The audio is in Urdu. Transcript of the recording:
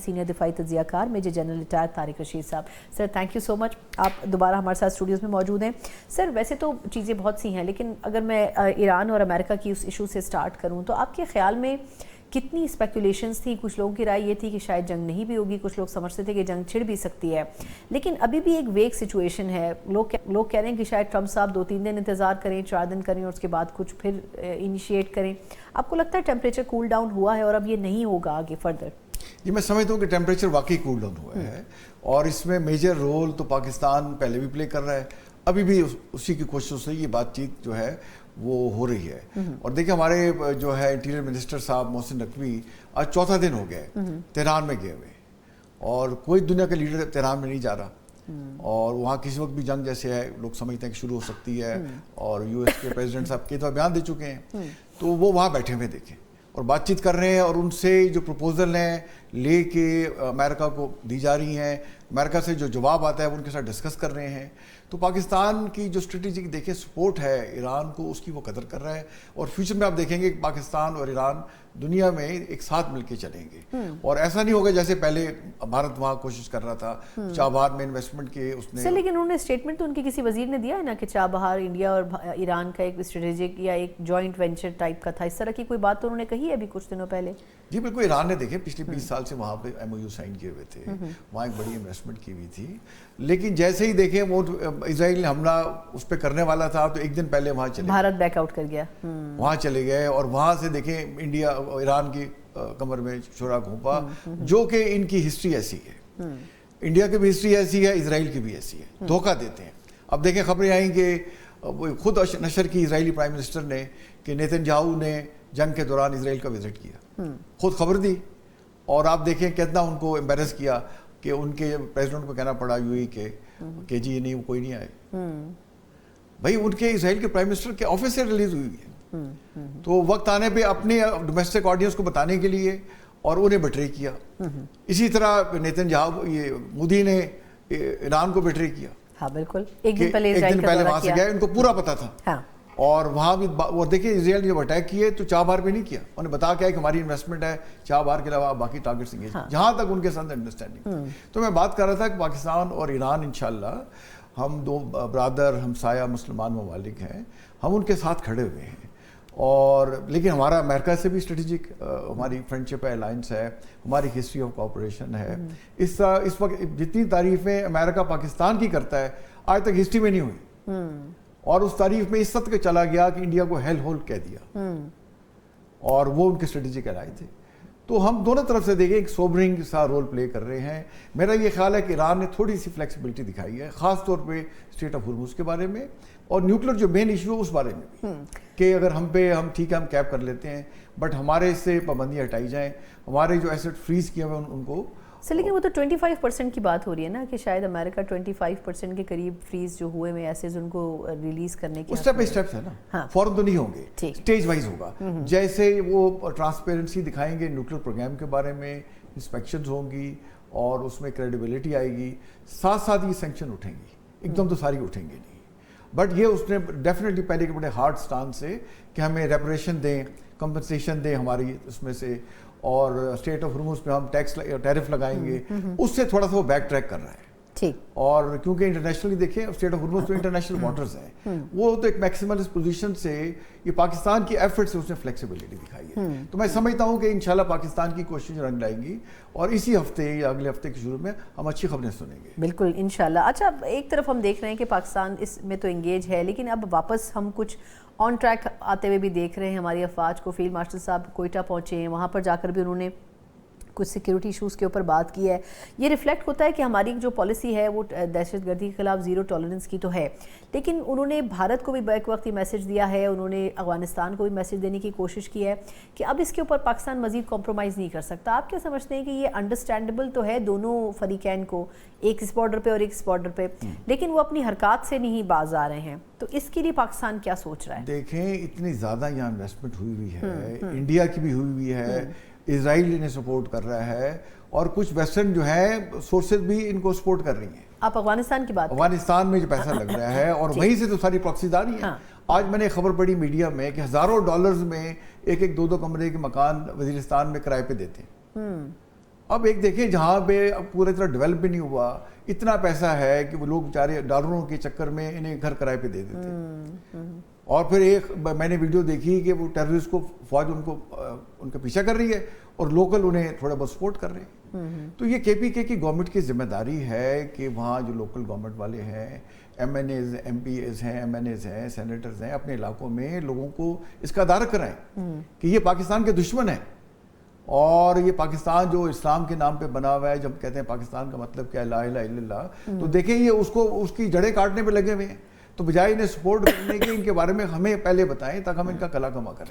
سینئر دفاعی تجزیہ کار major general retire Tariq Rashid صاحب. سر تھینک یو سو مچ, آپ دوبارہ ہمارے ساتھ اسٹوڈیوز میں موجود ہیں. سر ویسے تو چیزیں بہت سی ہیں, لیکن اگر میں ایران اور امریکہ کی اس ایشو سے سٹارٹ کروں تو آپ کے خیال میں کتنی اسپیکولیشنز تھیں؟ کچھ لوگوں کی رائے یہ تھی کہ شاید جنگ نہیں بھی ہوگی, کچھ لوگ سمجھتے تھے کہ جنگ چھڑ بھی سکتی ہے, لیکن ابھی بھی ایک ویک سچویشن ہے. لوگ کہہ رہے ہیں کہ شاید ٹرمپ صاحب 2-3 دن انتظار کریں, 4 دن کریں اور اس کے بعد کچھ پھر انیشیٹ کریں. آپ کو لگتا ہے ٹیمپریچر کول ڈاؤن ہوا ہے اور اب یہ نہیں ہوگا آگے فردر؟ جی میں سمجھتا ہوں کہ ٹیمپریچر واقعی کول ڈاؤن ہوا ہے, اور اس میں میجر رول تو پاکستان پہلے بھی پلے کر رہا ہے, ابھی بھی اسی کی کوششوں سے یہ بات چیت جو ہے وہ ہو رہی ہے. اور دیکھیں ہمارے جو ہے انٹیریئر منسٹر صاحب محسن نقوی آج 4تھا دن ہو گیا ہے تہران میں گئے ہوئے, اور کوئی دنیا کا لیڈر تہران میں نہیں جا رہا, اور وہاں کسی وقت بھی جنگ جیسے ہے لوگ سمجھتے ہیں کہ شروع ہو سکتی ہے, اور یو ایس کے پریزیڈنٹ صاحب کے تو بیان دے چکے ہیں, تو وہ وہاں بیٹھے ہوئے دیکھیں اور بات چیت کر رہے ہیں, اور ان سے جو پروپوزل ہیں لے کے امریکہ کو دی جا رہی ہیں, امریکہ سے جو جواب آتا ہے وہ ان کے ساتھ ڈسکس کر رہے ہیں. تو پاکستان کی جو اسٹریٹجک دیکھیں سپورٹ ہے ایران کو, اس کی وہ قدر کر رہا ہے, اور فیوچر میں آپ دیکھیں گے کہ پاکستان اور ایران دنیا میں ایک ساتھ مل کے چلیں گے, اور ایسا نہیں ہوگا جیسے پہلے بھارت وہاں کوشش کر رہا تھا چابہار میں انویسٹمنٹ کے اس نے. لیکن انہوں نے اسٹیٹمنٹ تو ان کے کسی وزیر نے دیا ہے نا کہ چابہار انڈیا اور ایران کا ایک اسٹریٹجک یا ایک جوائنٹ وینچر ٹائپ کا تھا, اس طرح کی کوئی بات تو انہوں نے کہی ہے ابھی کچھ دنوں پہلے؟ جی بالکل, ایران نے دیکھیں پچھلے 20 سال سے وہاں پہ MOU سائن کیے ہوئے تھے, وہاں ایک بڑی انویسٹمنٹ کی ہوئی تھی, لیکن جیسے ہی دیکھیں وہ اسرائیل نے حملہ اس پہ کرنے والا تھا تو ایک دن پہلے وہاں چلے, بھارت بیک آؤٹ کر گیا, وہاں چلے گئے, اور وہاں سے دیکھیں انڈیا ایران کی کمر میں چھڑا گھونپا, جو کہ ان کی ہسٹری ایسی ہے, انڈیا کی بھی ہسٹری ایسی ہے, اسرائیل کی بھی ایسی ہے, دھوکہ دیتے ہیں. اب دیکھیں خبریں آئیں کہ خود نشر کی اسرائیلی پرائم منسٹر نے کہ نیتن یاہو نے جنگ کے دوران اسرائیل کا وزٹ کیا, خود خبر دی, اور آپ دیکھیں کتنا ان کو امبیرس کیا کہ ان کے پریزیڈنٹ کو کہنا پڑا UAE کے کہ جی نہیں کوئی نہیں آئے. بھائی ان کے اسرائیل کے پرائم منسٹر کے آفس سے ریلیز ہوئی ہے, تو وقت آنے پہ اپنے ڈومیسٹک آڈینس کو بتانے کے لیے اور انہیں بٹرے کیا. اسی طرح نیتن یاہو یہ مودی نے ایران کو بٹرے کیا. ہاں بالکل, ایک دن پہلے وہاں سے گئے, ان کو پورا پتا تھا. اور وہاں بھی وہ دیکھیں اسرائیل نے جب اٹیک کیے تو چابہار پہ نہیں کیا, انہیں بتا کے کہ ہماری انویسٹمنٹ ہے چابہار کے علاوہ باقی ٹارگیٹس انگیج, جہاں تک ان کے ساتھ انڈرسٹینڈنگ. تو میں بات کر رہا تھا کہ پاکستان اور ایران انشاءاللہ ہم دو برادر ہمسایہ مسلمان ممالک ہیں, ہم ان کے ساتھ کھڑے ہوئے ہیں, اور لیکن ہمارا امریکہ سے بھی اسٹریٹجک ہماری فرینڈشپ ہے, الائنس ہے, ہماری ہسٹری آف کوآپریشن ہے. اس وقت جتنی تعریفیں امریکہ پاکستان کی کرتا ہے آج تک ہسٹری میں نہیں ہوئی, اور اس تعریف میں اس سطح کے چلا گیا کہ انڈیا کو ہیل ہول کہہ دیا, اور وہ ان کے اسٹریٹجک الائے تھے. تو ہم دونوں طرف سے دیکھیں ایک سوبرنگ سا رول پلے کر رہے ہیں. میرا یہ خیال ہے کہ ایران نے تھوڑی سی فلیکسیبلٹی دکھائی ہے, خاص طور پہ اسٹریٹ آف ہرمز کے بارے میں, اور نیوکلیر جو مین ایشو ہے اس بارے میں بھی, کہ اگر ہم ٹھیک ہے ہم کیپ کر لیتے ہیں, بٹ ہمارے سے پابندیاں ہٹائی جائیں, ہمارے جو ایسٹ فریز کیے ہوئے ان کو. لیکن وہ تو 25% کی بات ہو رہی ہے نا, کہ شاید امریکہ 25% کے قریب فریز جو ہوئے میں ایسے ان کو ریلیز کرنے کی اسٹیپ بائی اسٹیپس ہے نا, فوراً تو نہیں ہوں گے, اسٹیج وائز ہوگا. جیسے وہ ٹرانسپیرنسی دکھائیں گے نیوکلیر پروگرام کے بارے میں, انسپیکشنز ہوں گی اور اس میں کریڈیبلٹی آئے گی, ساتھ ساتھ یہ سینکشن اٹھیں گی, ایک دم تو ساری اٹھیں گے نہیں, بٹ یہ اس نے ڈیفینیٹلی پہلے کے بڑے ہارڈ سٹانس سے کہ ہمیں ریپریشن دیں, کمپنسیشن دیں ہماری اس میں سے, اور اسٹیٹ آف ہرمز پہ ہم ٹیرف لگائیں گے, اس سے تھوڑا سا وہ بیک ٹریک کر رہا ہے. اور کیونکہ انٹرنیشنلی دیکھیں اسٹیٹ آف ہرمز تو انٹرنیشنل واٹرز ہیں, وہ تو ایک میکسیملسٹ پوزیشن سے یہ پاکستان کی ایفرٹ سے اس نے فلیکسیبلٹی دکھائی ہے. تو میں سمجھتا ہوں کہ انشاءاللہ پاکستان کی کوشش رنگ لائیں گی, اور اسی ہفتے یا اگلے ہفتے کے شروع میں ہم اچھی خبریں سنیں گے. بالکل انشاءاللہ. اچھا, ایک طرف ہم دیکھ رہے ہیں کہ پاکستان اس میں تو انگیج ہے, لیکن اب واپس ہم کچھ آن ٹریک آتے ہوئے بھی دیکھ رہے ہیں. ہماری افواج کو فیلڈ مارشل صاحب کوئٹہ پہنچے ہیں, وہاں پر جا کر بھی انہوں نے کچھ سیکیورٹی ایشوز کے اوپر بات کی ہے. یہ ریفلیکٹ ہوتا ہے کہ ہماری جو پالیسی ہے وہ دہشت گردی کے خلاف زیرو ٹالرنس کی تو ہے, لیکن انہوں نے بھارت کو بھی بیک وقت میسج دیا ہے, انہوں نے افغانستان کو بھی میسج دینے کی کوشش کی ہے کہ اب اس کے اوپر پاکستان مزید کمپرومائز نہیں کر سکتا. آپ کیا سمجھتے ہیں کہ یہ انڈرسٹینڈیبل تو ہے دونوں فریقین کو, ایک اس بارڈر پہ اور ایک اس بارڈر پہ, لیکن وہ اپنی حرکات سے نہیں باز آ رہے ہیں, تو اس کے لیے پاکستان کیا سوچ رہا ہے؟ دیکھیں اتنی زیادہ یہاں انویسٹمنٹ ہوئی ہوئی ہے, انڈیا کی بھی ہوئی ہوئی ہے, اسرائیل انہیں سپورٹ کر رہا ہے, اور کچھ ویسٹرن جو ہے سورسز بھی ان کو سپورٹ کر رہی ہیں. آپ افغانستان کی بات, افغانستان میں جو پیسہ لگ رہا ہے, اور وہیں سے تو ساری پراکسیز آ رہی ہیں. آج میں نے خبر پڑھی میڈیا میں کہ ہزاروں ڈالرز میں ایک دو کمرے کے مکان وزیرستان میں کرائے پہ دیتے ہیں, اب ایک دیکھیں جہاں پہ پورے طرح ڈیولپ بھی نہیں ہوا، اتنا پیسہ ہے کہ وہ لوگ بیچارے ڈالروں کے چکر میں انہیں گھر کرائے پہ دے دیتے. اور پھر ایک میں نے ویڈیو دیکھی کہ وہ ٹیررسٹ کو فوج ان کا پیچھا کر رہی ہے اور لوکل انہیں تھوڑا بہت سپورٹ کر رہے ہیں. تو یہ KPK کی گورنمنٹ کی ذمہ داری ہے کہ وہاں جو لوکل گورنمنٹ والے ہیں، MNAs MPs ہیں، MNAs ہیں، سینیٹرز ہیں، اپنے علاقوں میں لوگوں کو اس کا ادارہ کرائیں کہ یہ پاکستان کے دشمن ہیں، اور یہ پاکستان جو اسلام کے نام پہ بنا ہوا ہے، جب کہتے ہیں پاکستان کا مطلب کیا ہے لا الہ الا اللہ، تو دیکھیں یہ اس کی جڑیں کاٹنے پہ لگے ہوئے ہیں. تو بجائے انہیں سپورٹ کرنے کے ان کے بارے میں ہمیں پہلے بتائیں تاکہ ہم ان کا کلا کما کریں.